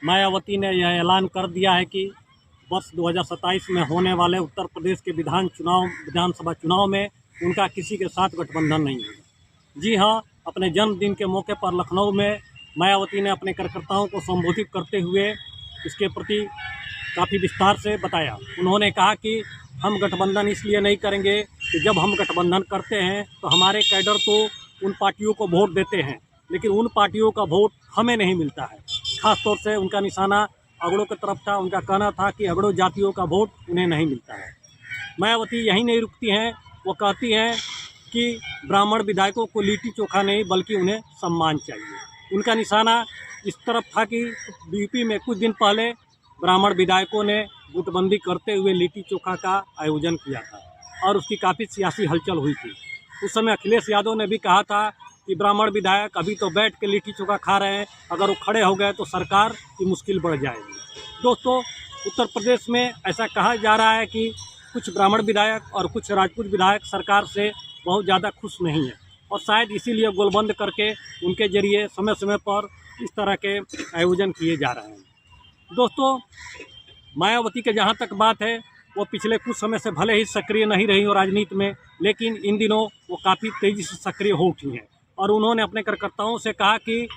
मायावती ने यह ऐलान कर दिया है कि वर्ष 2027 में होने वाले उत्तर प्रदेश के विधानसभा चुनाव में उनका किसी के साथ गठबंधन नहीं होगा। जी हाँ, अपने जन्मदिन के मौके पर लखनऊ में मायावती ने अपने कार्यकर्ताओं को संबोधित करते हुए इसके प्रति काफ़ी विस्तार से बताया। उन्होंने कहा कि हम गठबंधन इसलिए नहीं करेंगे कि जब हम गठबंधन करते हैं तो हमारे कैडर तो उन पार्टियों को वोट देते हैं, लेकिन उन पार्टियों का वोट हमें नहीं मिलता है। ख़ास तौर से उनका निशाना अगड़ों की तरफ था। उनका कहना था कि अगड़ों जातियों का वोट उन्हें नहीं मिलता है। मायावती यहीं नहीं रुकती हैं, वो कहती हैं कि ब्राह्मण विधायकों को लिट्टी चोखा नहीं बल्कि उन्हें सम्मान चाहिए। उनका निशाना इस तरफ था कि यूपी में कुछ दिन पहले ब्राह्मण विधायकों ने गुटबंदी करते हुए लिट्टी चोखा का आयोजन किया था और उसकी काफ़ी सियासी हलचल हुई थी। उस समय अखिलेश यादव ने भी कहा था कि ब्राह्मण विधायक अभी तो बैठ के लिट्टी चोखा खा रहे हैं, अगर वो खड़े हो गए तो सरकार की मुश्किल बढ़ जाएगी। दोस्तों, उत्तर प्रदेश में ऐसा कहा जा रहा है कि कुछ ब्राह्मण विधायक और कुछ राजपूत विधायक सरकार से बहुत ज़्यादा खुश नहीं है और शायद इसीलिए गोलबंद करके उनके जरिए समय समय पर इस तरह के आयोजन किए जा रहे हैं। दोस्तों, मायावती के जहाँ तक बात है, वो पिछले कुछ समय से भले ही सक्रिय नहीं रही हो राजनीति में, लेकिन इन दिनों वो काफ़ी तेज़ी से सक्रिय हो उठी हैं और उन्होंने अपने कार्यकर्ताओं से कहा कि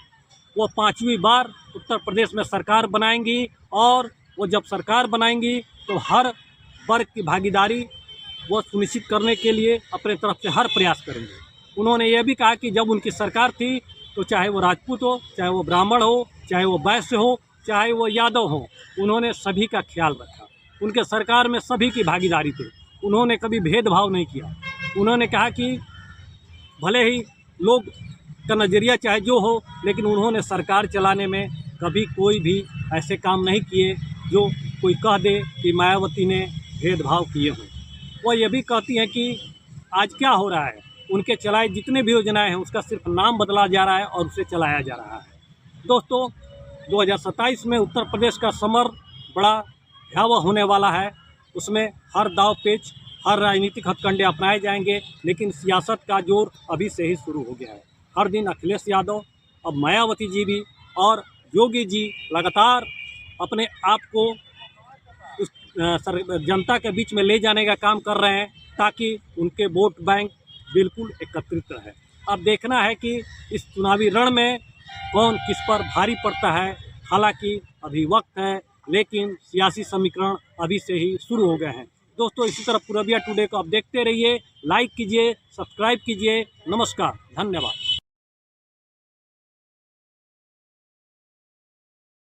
वो 5वीं बार उत्तर प्रदेश में सरकार बनाएंगी और वो जब सरकार बनाएंगी तो हर वर्ग की भागीदारी वो सुनिश्चित करने के लिए अपने तरफ से हर प्रयास करेंगे। उन्होंने ये भी कहा कि जब उनकी सरकार थी तो चाहे वो राजपूत हो, चाहे वो ब्राह्मण हो, चाहे वो वैश्य हो, चाहे वो यादव हो, उन्होंने सभी का ख्याल रखा। उनके सरकार में सभी की भागीदारी थी। उन्होंने कभी भेदभाव नहीं किया। उन्होंने कहा कि भले ही लोग का नज़रिया चाहे जो हो, लेकिन उन्होंने सरकार चलाने में कभी कोई भी ऐसे काम नहीं किए जो कोई कह दे कि मायावती ने भेदभाव किए हों। वह ये भी कहती हैं कि आज क्या हो रहा है, उनके चलाए जितने भी योजनाएं हैं उसका सिर्फ नाम बदला जा रहा है और उसे चलाया जा रहा है। दोस्तों, 2027 में उत्तर प्रदेश का समर बड़ा भयावह होने वाला है। उसमें हर दाव पेच, हर राजनीतिक हथकंडे अपनाए जाएंगे, लेकिन सियासत का जोर अभी से ही शुरू हो गया है। हर दिन अखिलेश यादव, अब मायावती जी भी और योगी जी लगातार अपने आप को उस जनता के बीच में ले जाने का काम कर रहे हैं ताकि उनके वोट बैंक बिल्कुल एकत्रित रहे। अब देखना है कि इस चुनावी रण में कौन किस पर भारी पड़ता है। हालांकि अभी वक्त है, लेकिन सियासी समीकरण अभी से ही शुरू हो गए हैं। दोस्तों, इसी तरह पूरबिया टुडे को आप देखते रहिए, लाइक कीजिए, सब्सक्राइब कीजिए। नमस्कार, धन्यवाद।